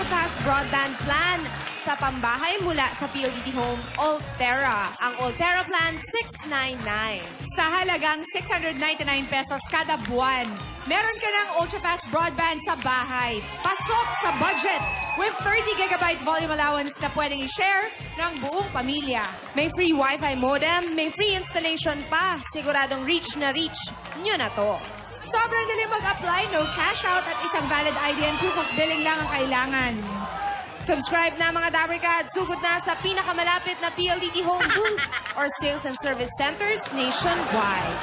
ultra-fast broadband plan sa pambahay mula sa PLDT Home Ultera. Ang Ultera Plan 699. Sa halagang 699 pesos kada buwan, meron ka ng ultra-fast broadband sa bahay. Pasok sa budget with 30GB volume allowance na pwedeng i-share ng buong pamilya. May free Wi-Fi modem, may free installation pa. Siguradong reach na reach nyo na to. Sobrang dali mag-apply, no cash out at isang valid ID and proof of billing lang ang kailangan. Subscribe na mga Dabarkad. Sugod na sa pinakamalapit na PLDT Home booth or sales and service centers nationwide.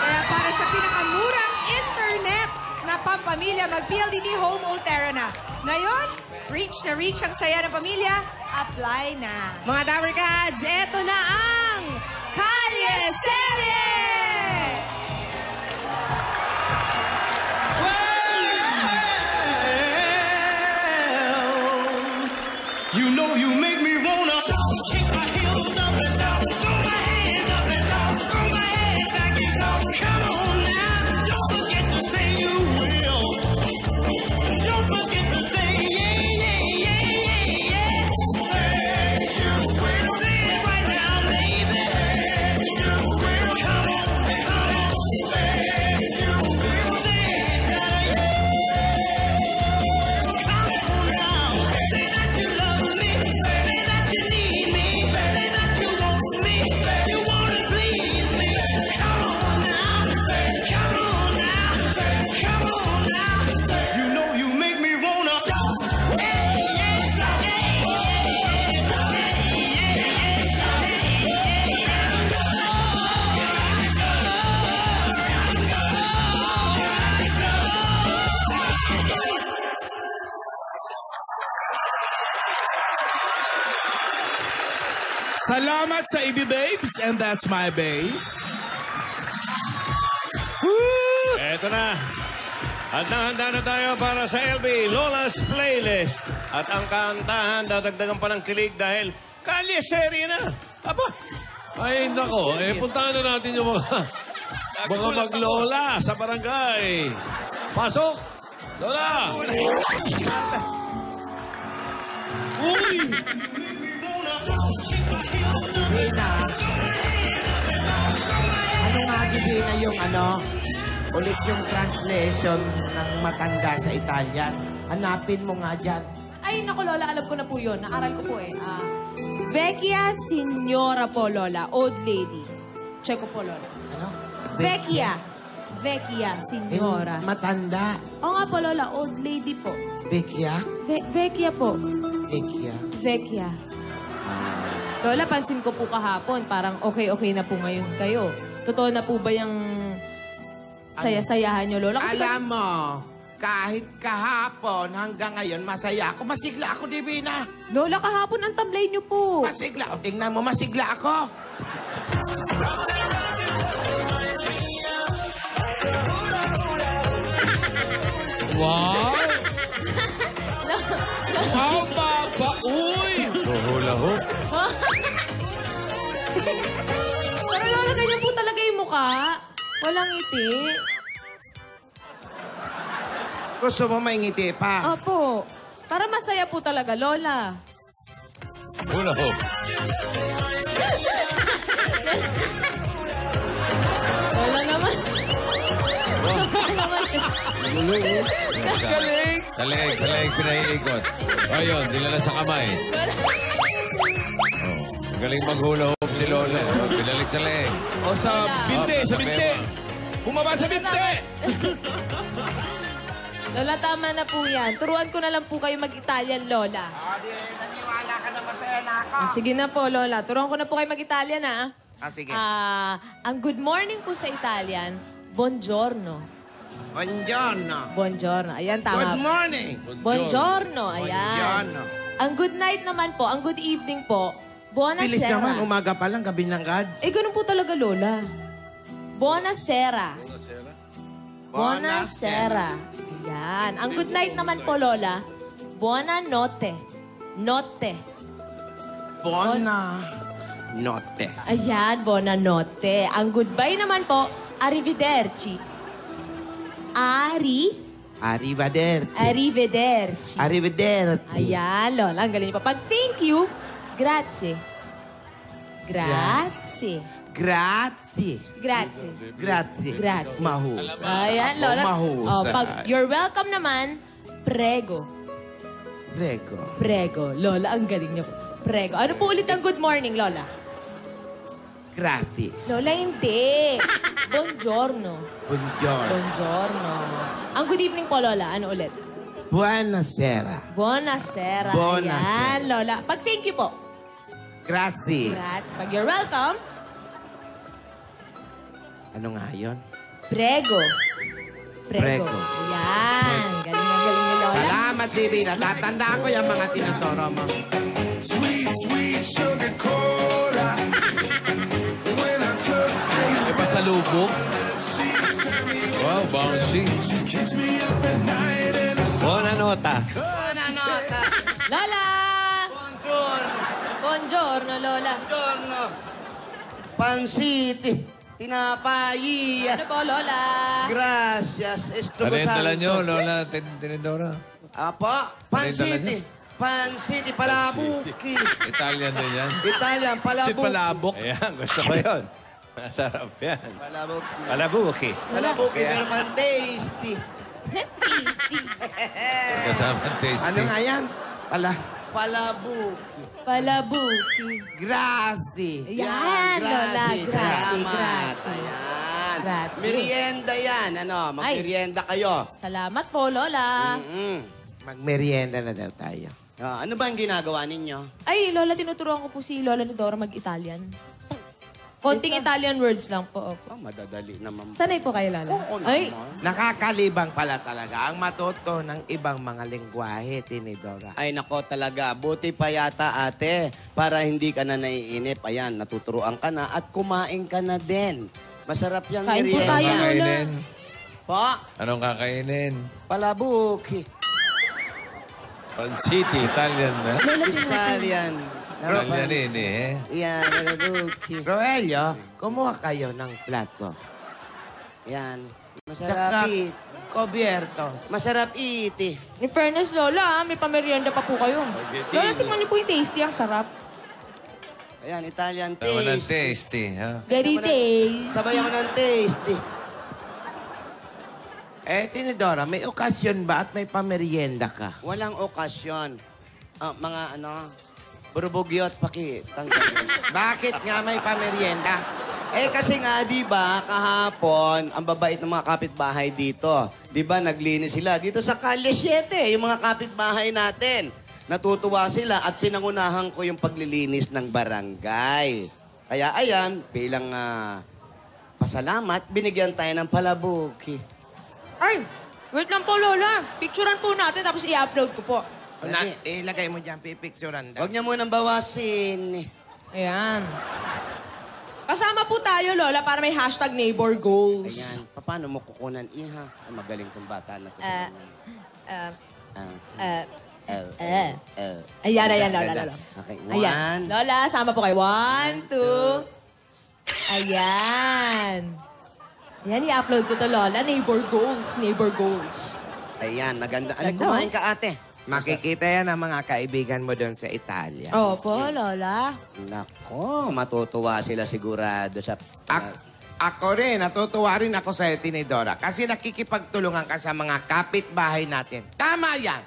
Kaya para sa pinakamurang internet na pampamilya, mag-PLDT Home Ultera na. Ngayon, reach na reach ang saya ng pamilya. Apply na. Mga Dabarkads, eto na ang Kalye Serie! You know you make me wanna kick my heels up and down, throw my hands up and down, throw my head back and down. Come on now, don't forget to say you will. Don't forget to say yeah, yeah, yeah, yeah, yeah. Say you will. Say it right now, baby. You will. Come on, come on. Say you will. Say it now, yeah. Come on now. Say that you love me. Say that you need me. Say that you want me. Say you wanna please me. Come on now. Say, come on now. Say, come on now. Say, you know you make me wanna. Salamat sa Ibi Babes, and that's my base. Woo! Eto na. Handa-handa na tayo para sa LB Lola's Playlist. At ang kantahan, dadagdagan pa ng kilig dahil Kalye Serie na. Aba, Ay, nako. Puntahan na natin yung mga maglola sa barangay. Pasok! Lola! Uy! Ano nga Divina yung ulit yung translation ng matanda sa Italian. Hanapin mo nga dyan. Ay, naku, Lola, alam ko na po yun. Naaral ko po eh. Vecchia Signora po, Lola. Old lady. Check ko po, Lola. Ano? Vecchia. Vecchia Signora. Matanda. Oo nga po, Lola. Old lady po. Vecchia? Vecchia po. Vecchia. Vecchia. Lola, pansin ko po kahapon. Parang okay-okay na po ngayon kayo. Totoo na po ba yung saya-sayahan nyo, Lola? Kasi Alam mo, kahit kahapon hanggang ngayon, masaya ako. Masigla ako, Divina. Lola, kahapon ang tablay nyo po. Masigla. O, tingnan mo, masigla ako. Wow! How baba? Uy! Hula hoop. Pero Lola, ganyan po talaga yung mukha. Walang ngiti. Gusto mo maingiti pa? Opo. Para masaya po talaga, Lola. Hula hoop. Wala naman. Galing! Sa leeg, pinaiikot. O yun, dinala sa kamay. Oh, galing maghula hoop si Lola. Pinalik sa leeg. O sa binte, sa binte! Bumaba sa binte! Lola, tama na po yan. Turuan ko na lang po kayo mag-Italian, Lola. Naniwala ka na masaya na ako. Sige na po, Lola. Turuan ko na po kayo mag-Italian, ha? Sige. Ang good morning po sa Italian, buongiorno. Buongiorno. Buongiorno. Ayan, tama. Good morning. Buongiorno. Ayan. Buongiorno. Ang good night naman po, ang good evening po, Bilis buonasera. naman, umaga pa lang, gabi ng agad. Eh, ganun po talaga, Lola. Buonasera. Buonasera. Ayan. Ang good night naman po, Lola, buonanotte. Notte. Buona notte. Ayan, buonanotte. Ang goodbye naman po, arrivederci. Arrivederci. Arrivederci. Arrivederci. Ayan, Lola. Ang galing niyo pa. Pag thank you, grazie. Grazie. Grazie. Grazie. Grazie. Grazie. Mahusay. Ayan, Ako, Lola. mahusay. Pag you're welcome naman, prego. Prego. Prego. Lola, ang galing niyo. Prego. Ano po ulit ang good morning, Lola? Grazie. Lola, hindi. Buongiorno. Buongiorno. Buongiorno. Ang good evening po, Lola. Ano ulit? Buonasera. Buonasera. Buonasera. Ayan, Lola. Pag thank you po. Grazie. Grazie. Pag you're welcome, Ano nga yun? prego. Prego. Prego. Ayan. Galing ni Lola. Salamat, TV. Natatandaan ko yung mga tinuturo mo. Sweet, sweet sugar cola. When I took May pasalubong. Wow, bouncy. keeps me up at night and it's Bona nota. Lola! Buongiorno. Buongiorno, Lola. Buongiorno. Pansiti. Tinapay. Ano po, Lola? Gracias. Estuvo Ano yung dala nyo, Lola Tinidora? Apo, pansiti. Pansiti, palabuki. Italian din yan. Italian, palabuki. Ayan, gusto ko yun. Masarap yan. Palabuki. Palabuki. Palabuki, pero man tasty. Kasama tasty. Ano nga yan? Palabuki. Palabuki. Grazie. Ayan, Lola. Grazie, Salamat. grazie. Ayan. Grazie. Merienda yan. Ano, magmerienda kayo. Salamat po, Lola. Magmerienda na daw tayo. Ano ba ang ginagawa ninyo? Ay, Lola, tinuturuan ko po si Lola ni Dora mag-Italian. Konting Italian words lang po. Opo. Madadali naman. Sanay po kayo, Lola? Oo Ay, naman. Nakakalibang pala talaga ang matuto ng ibang mga lengguwahe, Tinidora. Ay, nako talaga. Buti pa yata, ate. Para hindi ka na naiinip. Ayan, natuturuan ka na at kumain ka na din. Masarap yung Kain po merienda. tayo, Lola. Kakainin. Po, Anong kakainin? palabuki. Pansiti. Italian na. Italian. Italian ini eh. Yan, palabuki. Roelio, kumuha kayo ng plato. Yan. Masarap iti. Cubiertos. Masarap iti. In fairness, Lola, may pamerienda pa po kayo. Lola, tingnan niyo po yung tasty. Ang sarap. Ayan, Italian Tama ng taste. tasty, ha? Very tasty. Sabay ako ng tasty. Tinidora, may okasyon ba at may pamerienda ka? Walang okasyon. Mga burubugyot, pakitanggal. Bakit nga may pamerienda? Kasi nga, di ba, kahapon, ang babait ng mga kapitbahay dito. Di ba, naglinis sila. Dito sa Calle 7, yung mga kapitbahay natin. Natutuwa sila at pinangunahan ko yung paglilinis ng barangay. Kaya ayan, bilang pasalamat, binigyan tayo ng palabuki. Ay, wait lang po, Lola. Picturean po natin tapos i-upload ko po. Ilagay mo dyan, pipicturean daw. Huwag niya munang bawasin. Ayan. Kasama po tayo, Lola, para may hashtag neighbor goals. Ayan, paano mo kukunan iha? Ay, magaling tong bata na to. Ayan, Lola. Okay, Ayan. Lola, sama po kayo. 1, 2. Ayan. Ayan, i-upload ko to, Lola. Neighbor goals. Neighbor goals. Ayan, maganda. Ganda, Kumain ka, ate. Makikita yan ang mga kaibigan mo doon sa Italia. Opo, Lola. Nako, matutuwa sila sigurado sa... Ako rin, natutuwa rin ako sa Tinidora kasi nakikipagtulungan ka sa mga kapitbahay natin. Tama yan!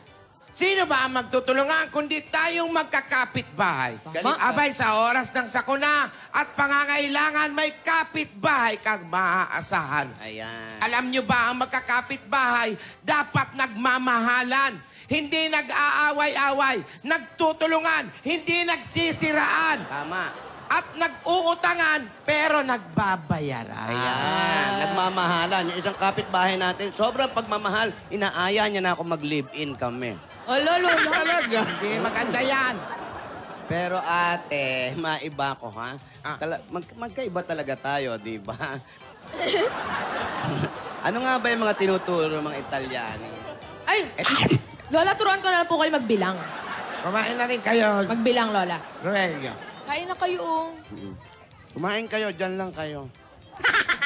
Sino ba ang magtutulungan kundi tayong magkakapitbahay? Abay, sa oras ng sakuna at pangangailangan may kapitbahay kang maaasahan. Ayan. Alam nyo ba ang magkakapitbahay dapat nagmamahalan? Hindi nag-aaway-away, nagtutulungan, hindi nagsisiraan. Tama. At nag-uutangan, pero nagbabayaran. Ayan, nagmamahalan. Yung isang kapitbahay natin, sobrang pagmamahal, inaaya niya na ako mag-live-in kami. Lola. Talaga? Hindi, maganda yan. Pero ate, maiba ko, ha? Magkaiba talaga tayo, di ba? Ano nga ba yung mga tinuturo ng mga Italyani? Ay! Lola, turuan ko na lang po kayo magbilang. Kumain na rin kayo, Magbilang, Lola. Roelio. Kain na kayo. Kumain kayo, dyan lang kayo.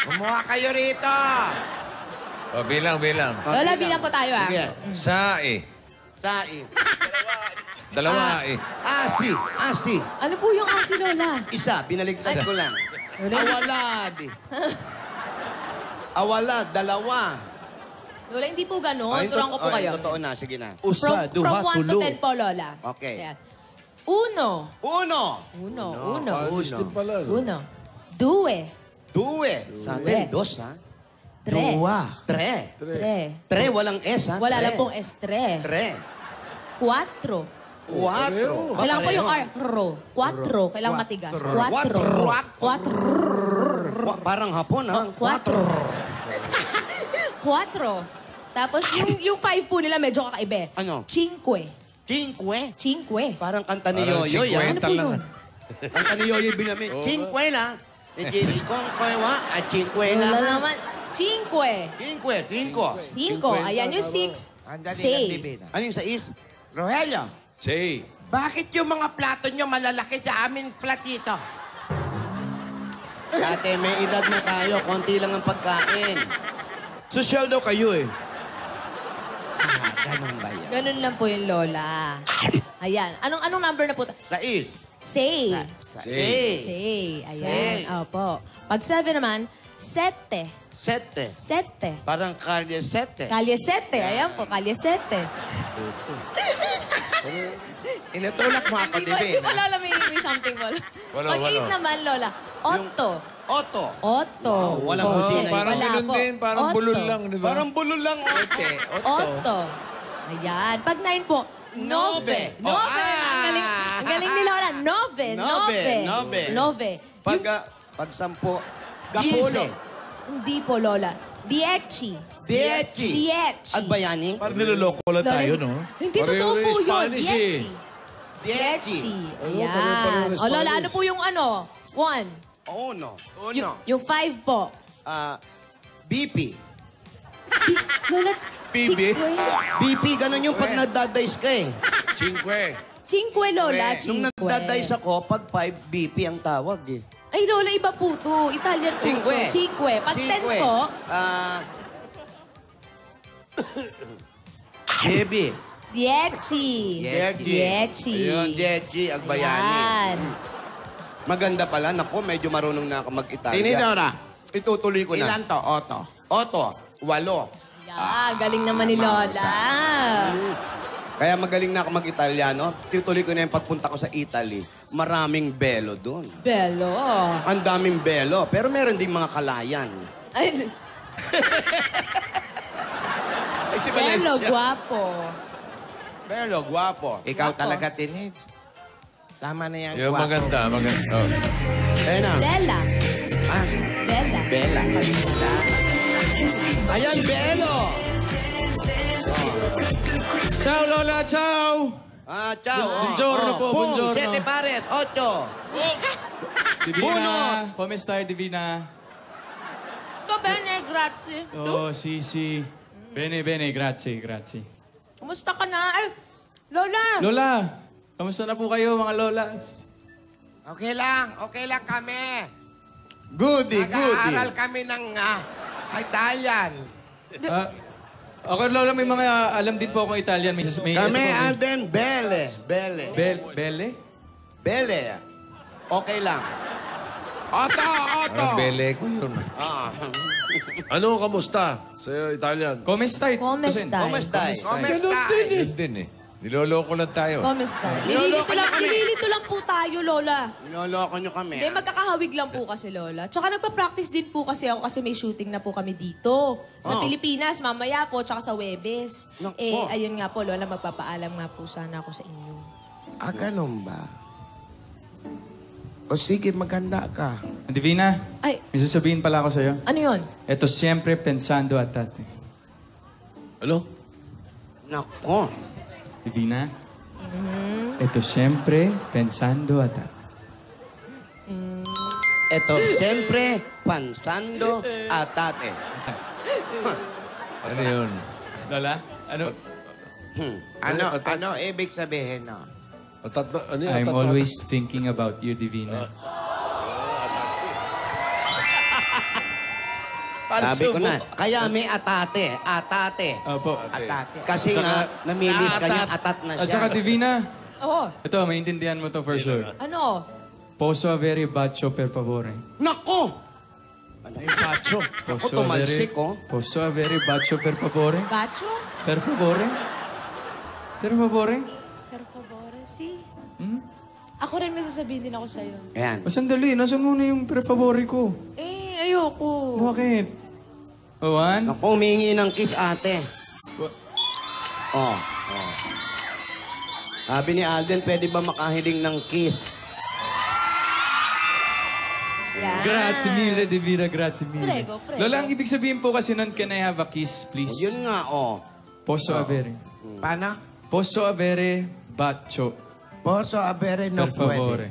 Kumuha kayo rito. O, bilang. Lola, bilang po tayo ah. Sige. Sai. Sai. Dalawa eh. Asi. Ano po yung asi, Lola? Isa, binaligtad ko lang. Lola, Awalad, dalawa. Lola, hindi po ganun. Turuan ko po kayo. Totoo na, sige na. Usa, From duha, 1 to tulo. 10 po, Lola. Okay. Ayan. Uno. Uno. Due. Due. Sa atin, dos, ha? Tre. Tre. Tre, walang S, ha? Wala Tre. lang pong estre. Tre. Cuatro. Quatro. Kailangan po yung R. Cuatro. Kailangan matigas. Cuatro. Parang hapon, ha? Cuatro. Cuatro. Tapos yung 5 po nila medyo kakaiba. Ano? Cinque. Cinque. Parang kanta ni Parang Yoyoy, ha? Ano po yun? Kanta ni Yoyoy Bilamin. Cinque lang. Hindi kong koywa at cinque Wala lang. naman. Cinque. Cinco. Cinco. Ayan yung 6. Say. Ano yung sais? Rogelio, Say. bakit yung mga plato nyo malalaki sa amin platito? Dati may edad na tayo, konti lang ang pagkain. Sosyal daw kayo eh. Ganun ba yan? Ganun lang po yung Lola. Ayan. Anong number na po? Sais. Say. Sais. Say. Say. Ayan. Opo. Pag 7 naman, sete. Sete. Sete. Parang kalye sete. Kalye sete. Ayan po, kalye sete. Inutulak mo ako, Hindi Divin. po Lola, may something po. Wala, Pag wala. 8 naman, Lola, Otto. Oto. Otto. Wow, walang Oo, hudi na yun. Parang wala ganun po. din. Parang Otto. bulol lang, di ba? Parang bulol lang. Ote. Otto. Ayan. Pag 9 po, nove. Oh, Nove. Ang galing ni Lola. Nove. Nove. Pag, Yung- pag 10, Gapulo. Hindi po, Lola. Dieci. Dieci. Dieci. Agbayani. Parang niloloko lang tayo, no? Hindi Pareho totoo rin po yun. Spanish eh. Dieci. Dieci. Ayan. O Lola, ano po yung ano? 1. Uno. Yung 5 po. BP. Lola, Bibi? BP, ganun yung pag nadadice ka eh. Cinque. Cinque, Lola. Nung Cinque. nadadice ako, pag 5, BP ang tawag eh. Ay, Lola, iba po to. Italian po. Cinque. to. Cinque. Pag 10 po, Baby. Dieci. Dieci. Ayun, Dieci, Agbayani. Yan. Maganda pala. Naku, medyo marunong na ako mag-Italia. Tinidora. Itutuloy ko na. Ilan to? Oto. Oto. 8. Yan. Galing naman ni Lola. Kaya magaling na ako mag-Italiano. Tutuloy ko na yung pagpunta ko sa Italy. Maraming belo doon. Belo. Ang daming belo. Pero meron ding mga kalayan. Ay, Ay, si Belo, Valencia. guwapo. Belo, guwapo. Ikaw Guwapo. talaga, Tinid. Tama na yan. Yung guwapo. maganda. Oh. Ayan na. Bella. Ah, Bella. Bella. Ayan, belo. Ciao, Lola. Ciao. Ciao. Buongiorno po, Boom, buongiorno. 7 pares, 8. Divina, Uno. come stai Divina? Ito, bene, grazie. Oh, sì. Bene, grazie. Kumusta ka na? Ay, Lola. Lola, kamusta na po kayo mga lolas? Okay lang kami. Goody, Nag-aaral kami ng Italian. Ako Lola, may mga alam din po akong Italian. May Kami, Alden, Bele. Bele. Okay lang. Otto. Parang bele ko yun. Ano, kamusta sa Italian? Come stai? Come stai? Yun din eh. Niloloko lang tayo. Come stai? Nililito lang po tayo, Lola. Ninoloko nyo kami. Hindi, magkakahawig lang po kasi, Lola. Tsaka nagpa-practice din po kasi ako kasi may shooting na po kami dito. Sa Pilipinas, mamaya po, tsaka sa Webes. Naku. Ayun nga po, Lola, magpapaalam nga po sana ako sa inyo. Ganun ba? O sige, maganda ka. Divina, Ay, may sasabihin pala ako sa'yo. ano yun? Eto siempre pensando a tate. Ano? Nako. Divina, eto siempre pensando a tate. Ito, siyempre, pansando atate. Ano yun? Lola, ano? Ano ibig sabihin, no? Ano yan? I'm always thinking about you, Divina. Sabi ko na. Kaya may atate. Atate. Opo. Atate. Kasi nga, namimiss ka niya, atat na At siya. saka, Divina, Oo. ito, maintindihan mo to for sure. Ano? Poso avere bacio per favore. Nako! Yung pacho. Ako tumalsik, oh. Poso avere bacio per favore? Bacho? Per favore? Per favore? Per favore, si. Hmm? Ako rin may sasabihin din ako sa'yo. Ayan. O, sandali, nasa muna yung per favore ko? Eh, ayoko. Bakit? O, one? Naku, humingi ng kiss, ate. Oh. Sabi ni Alden, pwede ba makahiling ng kiss? Yan. Grazie mille, Divina, grazie mille. Prego, prego. Lola, ang ibig sabihin po kasi nun, can I have a kiss, please? Yun nga, oh. Posso avere. Paano? Posso avere bacio Poso abere no per puede. favore.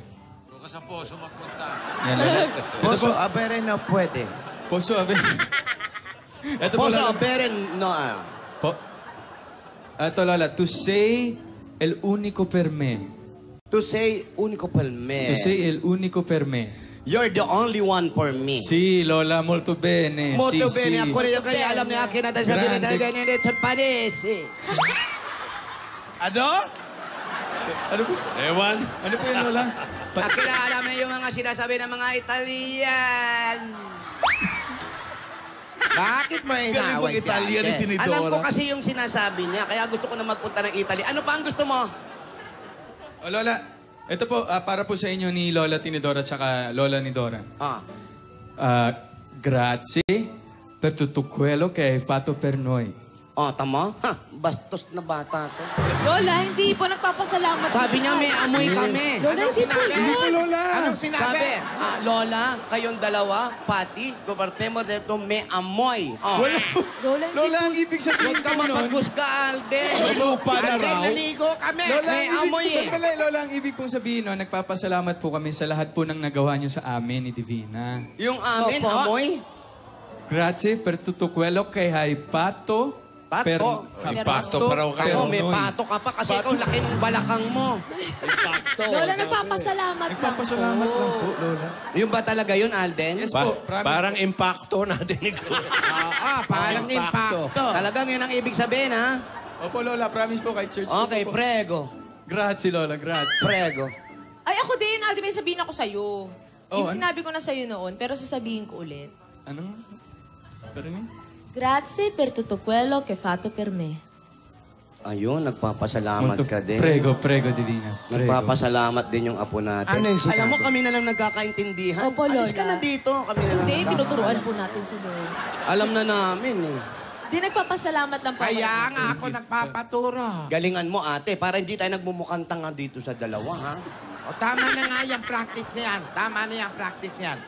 Bukas ang poso magpunta. Yan, Lola. Poso abere no puede. Posso avere... Ito po, Poso Lola. abere no... Ito, Lola. To say el único per me. To say unico per me. To say el único per me. You're the only one for me. Sì, Lola, molto bene. Molto sì, bene, sì. ako rin kaya alam niya akin natin sabihin na Grande. ganyan sa panis. Ano? Ano po? Ewan. Ano po yun, Lola? Akin na alam na yung mga sinasabi ng mga Italian. Bakit mo Galing inaway si mag-Italian ate? ni Tinidora. Alam ko kasi yung sinasabi niya, kaya gusto ko na magpunta ng Italy. Ano pa ang gusto mo? O, Lola, ito po, para po sa inyo ni Lola Tinidora at saka Lola ni Dora. Grazie per tutto quello che hai fatto per noi. Tama? Bastos na bata to. Lola, hindi po nagpapasalamat. Sabi niya may amoy kami. Lola, hindi po yun. Anong sinabi? Lola, kayong dalawa, pati, gobertemo dito may amoy. Lola, hindi Lola, ang ibig sabihin Huwag ka po nun... mapagusga, Alden. Lupa na Alden, raw. naligo kami. Lola, May ang amoy ibig, eh. sandali, Lola, ang ibig pong sabihin, no, nagpapasalamat po kami sa lahat po ng nagawa niyo sa amin ni Divina. Yung amin, Opo. amoy? Grazie per tutto quello che hai fatto. Pato. Impacto pa raw kayo. May pato ka pa kasi ikaw laki ng balakang mo. Lola, nagpapasalamat lang po. Nagpapasalamat lang po, Lola. Yung ba talaga yun, Alden? Yes po, promise Parang po. impacto natin. Parang impacto. Talagang yun ang ibig sabihin, ha? Opo, Lola, promise po kahit church. Okay, po. prego. Grazie, Lola, grazie. Prego. Ay, ako din. Aldi, may sabihin ako sa'yo. Yung ano? sinabi ko na sa'yo noon, pero sasabihin ko ulit. Ano? Pero ni? Grazie per tutto quello che hai fatto per me. Ayun, nagpapasalamat ka din. Prego, prego, Divina. Prego. Nagpapasalamat din yung apo natin. Alam mo, kami na lang nagkakaintindihan. Opo, Alis ka Lola. na dito. Kami na lang Hindi, nagkaka- tinuturuan po natin si Lord. Alam na namin eh. Hindi, nagpapasalamat lang po. ako. nagpapaturo. Galingan mo, ate, para hindi tayo nagmumukhang tanga dito sa dalawa, ha? O tama na nga yung practice na yan. Tama na yung practice na yan.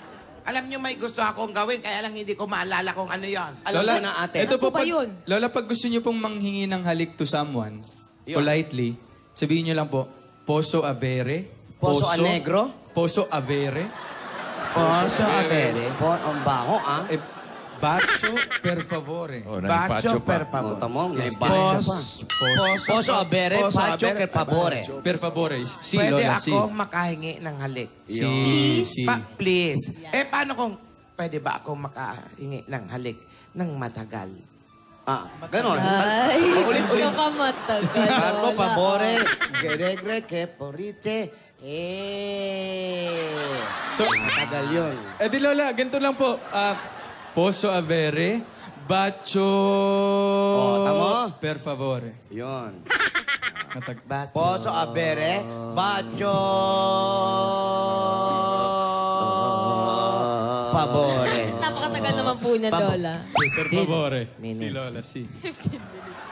Alam niyo may gusto akong gawin, kaya lang hindi ko maalala kung ano yon. Alam Lola, ko na, ate. Ito Ano po, ba pag, yun? Lola, pag gusto niyo pong manghingi ng halik to someone, Yun. politely, sabihin niyo lang po, poso avere. Poso anegro? Poso avere. Poso avere. Ang baho, ah. Bacio per favore. Oh, naimpacho pa. Oh, tamo, may baho pa. Poso avere, pacho che favore. Per favore. Si, Pwede Lola, si. akong makahingi ng halik. Si. Si. Please. Paano kung pwede ba akong makahingi ng halik ng matagal? Ganon. Ay, Ulit, gusto ulit. ka matagal, Marco, Lola. favore, geregre, che porite, So, Matagal yun. di Lola, ganito lang po. Poso avere, bacio tamo? per favore. Yun. Matag- Poso avere, bacio favore. Napakatagal naman po niya, Lola. Per favore. Si Minutes. Lola, si.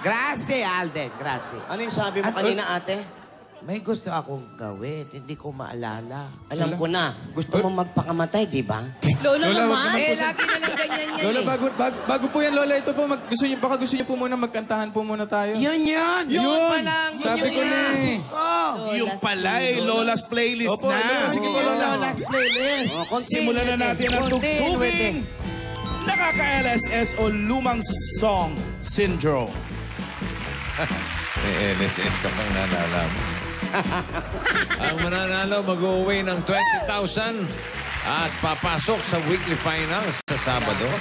Grazie, Alden. Grazie. Ano yung sabi mo kanina, ate? May gusto akong gawin, hindi ko maalala. Alam ko na. Gusto mo magpakamatay, di ba? Lola Lola, wag naman. naman Lagi na lang ganyan yan Lola, eh. bago po yan, Lola, ito po, baka gusto niyo po muna magkantahan po muna tayo. Yun! Yun pa lang. Sabi ko na eh. Yung pala eh, Lola's playlist Opo, na. Lola, sige po, Lola. Lola's playlist. Simulan na natin ang tugtuging nakaka-LSS o lumang song syndrome. May LSS ka pang nanalaman. Ang mananalo mag-uwi ng 20,000. At papasok sa weekly finals sa Sabado.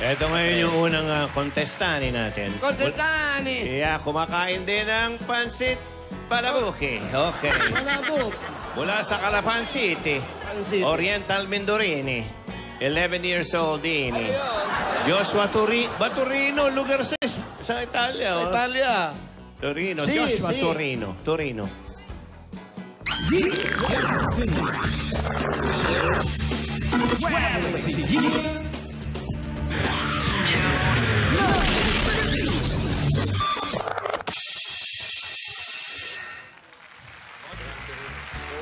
Ito ngayon yung unang contestante natin. Kontestani! Iya, kumakain din ng pansit palabuki. Okay. Malabog. Mula sa Calapan City, Oriental Mindorini. 11 years old din. Joshua Turino, lugar sa Italia. Oh. Italia. Torino, Si, Joshua si. Torino.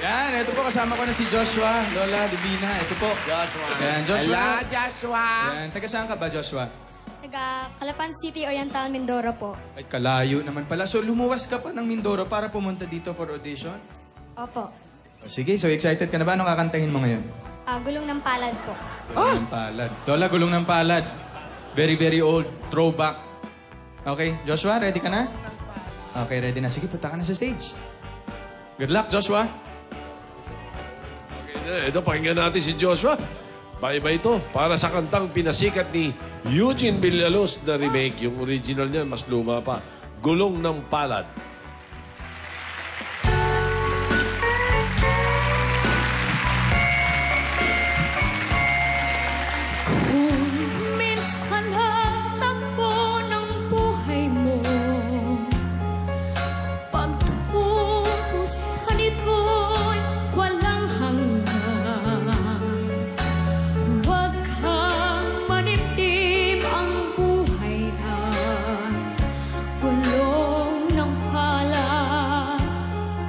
Yan, ito po kasama ko na si Joshua, Lola, Divina. Ito po. Joshua. Yan, Joshua. Hello, Joshua. Yan, taga saan ka ba, Joshua? Taga Calapan City, Oriental, Mindoro po. Ay, kalayo naman pala. So, lumuwas ka pa ng Mindoro para pumunta dito for audition? Opo. Sige, so excited ka na ba? Anong kakantahin mo ngayon? Gulong ng palad po. Gulong ng palad. Lola, gulong ng palad. Very, very old. Throwback. Okay, Joshua, ready ka na? Okay, ready na. Sige, punta ka na sa stage. Good luck, Joshua. Okay, ito, pakinggan natin si Joshua. Paiba ito. Para sa kantang pinasikat ni Eugene Villalos na remake. Yung original niyan, mas luma pa. Gulong ng Palad. Minsan ang takbo ng buhay mo, pagtuusan ito'y walang hanggan. Huwag kang manimtim, ang buhay ay gulong ng palad,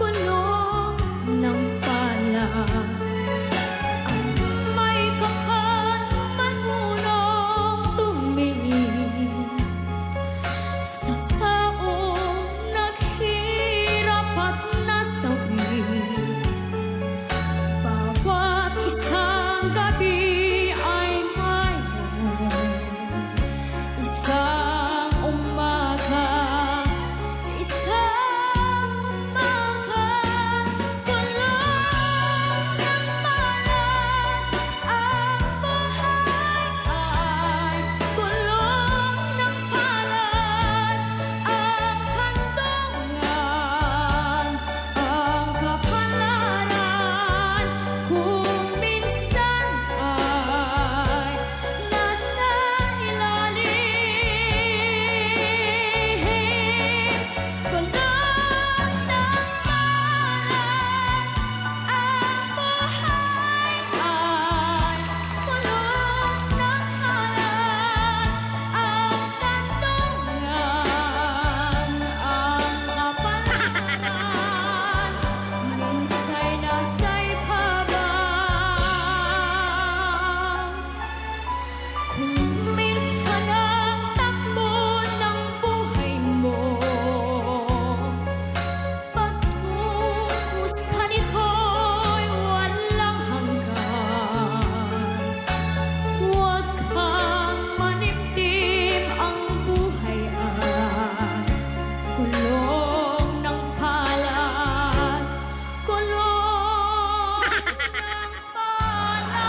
gulong ng palad. May kapal marunong tumingin sa taong naghirap at nasawi. Bawat isang gabi ay mayroon isang umaga, isang umaga. Gulong ng palad, ang buhay ay gulong ng palad. Ang kandungan, ang kapalaran, kung minsan ay nasa ilalim. Gulong ng palad, ang buhay ay gulong ng palad. Ang kandungan, ang kapalaran, minsa'y nasa'y pabang. Kung minsan ang takbo ng buhay mo, pagtuusan ito'y walang hanggan. Huwag kang manimtim, ang buhay ay gulong ng palad, gulong ng palad.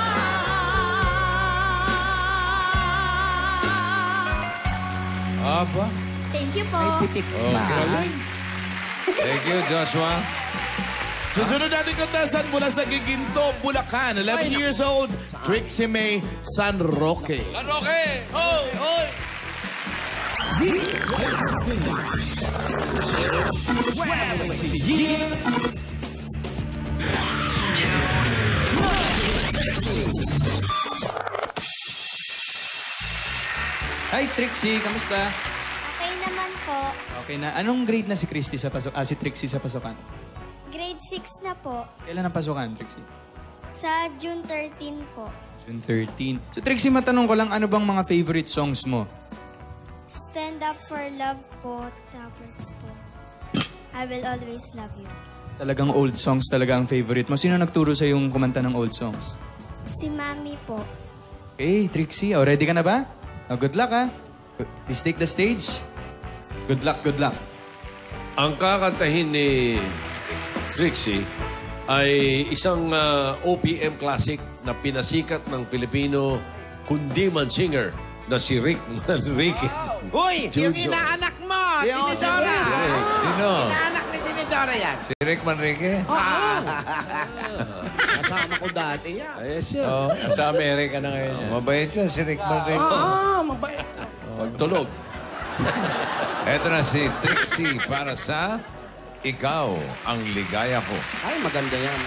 Aba. Thank you po. Okay. Thank you, Joshua. Susunod natin contestant mula sa Giginto, Bulacan. 11 years old, Trixie May San Roque. San Roque! Hi, Trixie. Kamusta? Okay naman po. Okay na. Anong grade na si Christy sa si Trixie sa pasukan? Grade 6 na po. Kailan ang pasukan, Trixie? Sa June 13 po. June 13. So, Trixie, matanong ko lang, ano bang mga favorite songs mo? Stand Up for Love po. Tapos po, I Will Always Love You. Talagang old songs talaga ang favorite mo. Sino nagturo sa yung kumanta ng old songs? Si Mami po. Okay, Trixie. Oh, ready ka na ba? Oh, good luck, ha? Please take the stage. Good luck, good luck. Ang kakantahin ni Trixie ay isang OPM classic na pinasikat ng Pilipino kundiman singer na si Rick Manrique. Uy, yung inaanak mo, Tinidora. Sino? Inaanak ni Tinidora yan. Si Rick Manrique? Kasama ko dati yan. Ayos yan. Oo. Sa Amerika na ngayon yan. Mabait yan si Rick Manrique. Mabait. Pagtulog. Eto na si Trixie para sa Ikaw ang Ligaya Ko. Ay, maganda yan.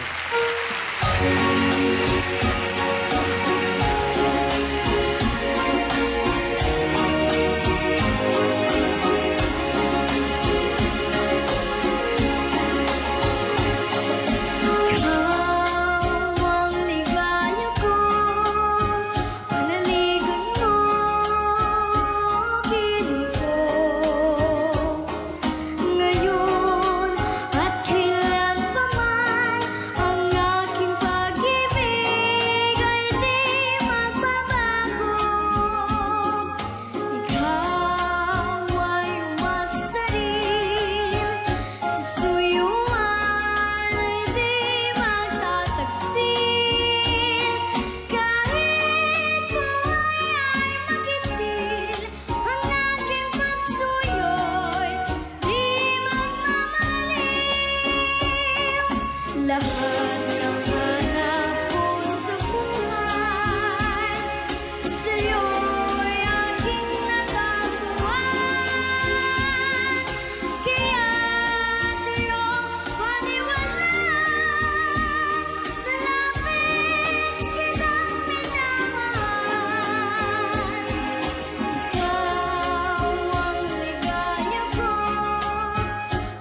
Lahat ng hanap ko sa buhay, sa'yo'y aking natagpuan. Kaya tayo paniwalaan na labis kitang minamahal. Ikaw ang ligaya ko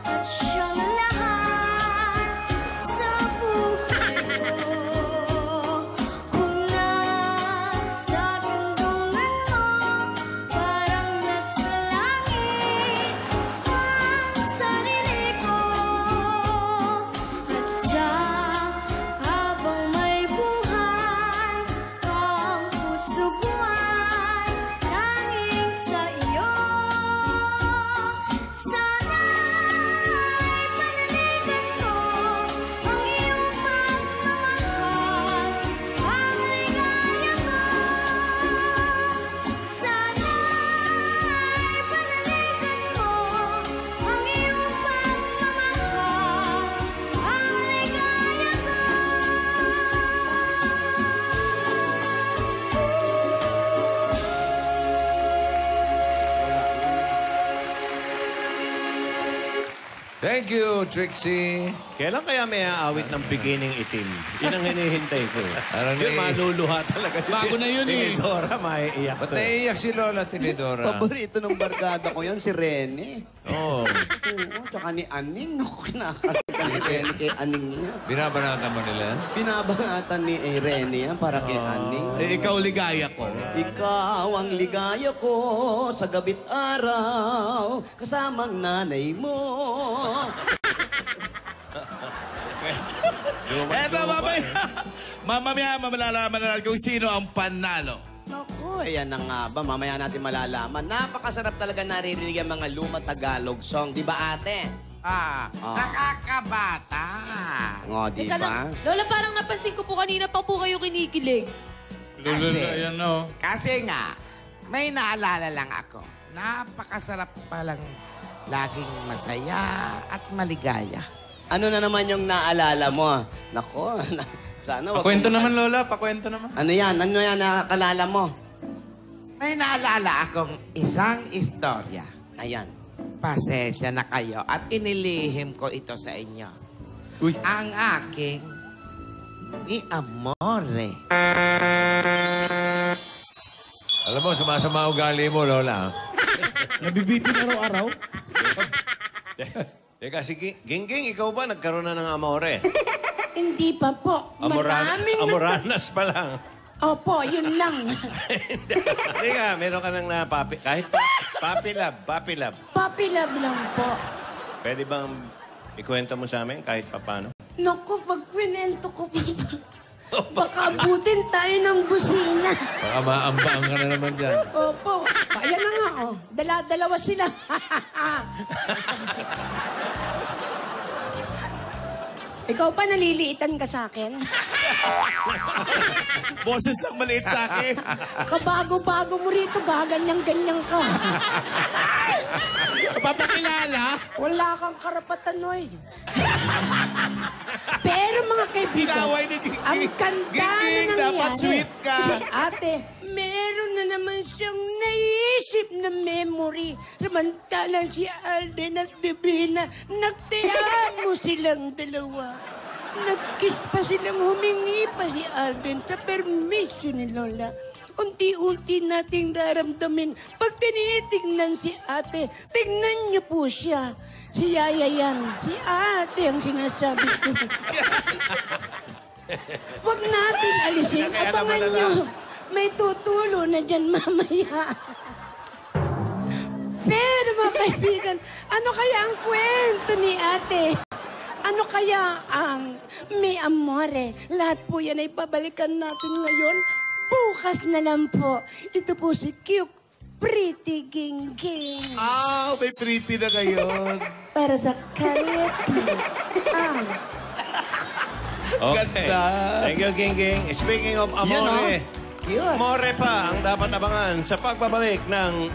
at siyang lahat sa buhay ko. Kung nasa bundungan mo, parang nasa langit ang sarili ko. At sa habang may buhay, ang puso ko ay tanging sa iyo. Sana'y panaligan ko ang iyong pagmamahal, ang ligaya ko. Sana'y panaligan mo ang iyong pagmamahal, ang ligaya ko. Thank you, Trixie. Kailan kaya may aawit ng beginning itim? Yun ang hinihintay ko. Parang Yung maluluha talaga. Bago na yun eh. Tinidora, maiiyak Ba't to. naiiyak si Lola Tinidora? Paborito ng barkada ko yan, si Rene. Oo. Oo, tsaka ni Aning. Ako, kinakanta ni Rene kay Aning niya. Binabanatan mo nila? Binabangatan ni Rene yan para kay Aning. Ikaw ligaya ko. Ikaw ang ligaya ko sa gabi't araw, kasamang nanay mo. Eto, mamaya malalaman na natin kung sino ang panalo. Naku, ayan na nga ba? Mamaya natin malalaman. Napakasarap talaga naririnig ang mga luma Tagalog song. Di ba, ate? Nakakabata. O, di Teka ba? lang. Lola, parang napansin ko po kanina pa po kayo kinikilig. Ayan o. Kasi nga, may naalala lang ako. Napakasarap palang laging masaya at maligaya. Ano na naman yung naalala mo? Nako, sana wag Pakwento kong- naman, Lola. Pakwento naman. Ano yan? Ano yan nakakalala mo? May naalala akong isang istorya. Ayan. Pasensya na kayo at inilihim ko ito sa inyo. Uy. Ang aking mi amore. Alam mo, sumasama ugali mo, Lola. Nabibitin araw-araw. Teka, si Gingging, ikaw ba nagkaroon na ng amore? Hindi pa po. Maraming Amoranas pa lang. Opo, yun lang. Teka, meron ka nang napapi... Kahit papi love. Puppy love lang po. Pwede bang ikwento mo sa amin kahit papano? Naku, pag kwinento ko po, baka abutin tayo ng busina. Baka maambaan ka na naman dyan. Opo, ayan na nga, oh. Dala-dalawa sila. Ikaw pa naliliitan ka sa akin? Boses lang maliit sa akin. Kabago-bago mo rito, gaganyan-ganyan ka. Papakilala? Wala kang karapatan, Noy. Pero mga kaibigan, Inaway ni Gingging. ang ganda Gingging, na dapat nangyari. sweet ka. Kasi ate, meron na naman siyang naisip na memory. Samantalang si Alden at Divina, nagtayaan mo silang dalawa. Nag-kiss pa silang humingi pa si Alden sa permission ni Lola. Unti-unti nating daramdamin pag tinitignan si ate. Tignan niyo po siya. Si Yaya yan. Si ate ang sinasabi ko. Huwag natin alisin. Abangan niyo. May tutulo na dyan mamaya. Pero mga kaibigan, ano kaya ang kwento ni ate? Ano kaya ang mi amore? Lahat po yan ay babalikan natin ngayon. Bukas na lang po. Ito po si Cute Pretty Gingging. May pretty na ngayon. Para sa Kareti. Okay. Thank you, Gingging. Speaking of amore, Cute. amore pa ang dapat abangan sa pagbabalik ng...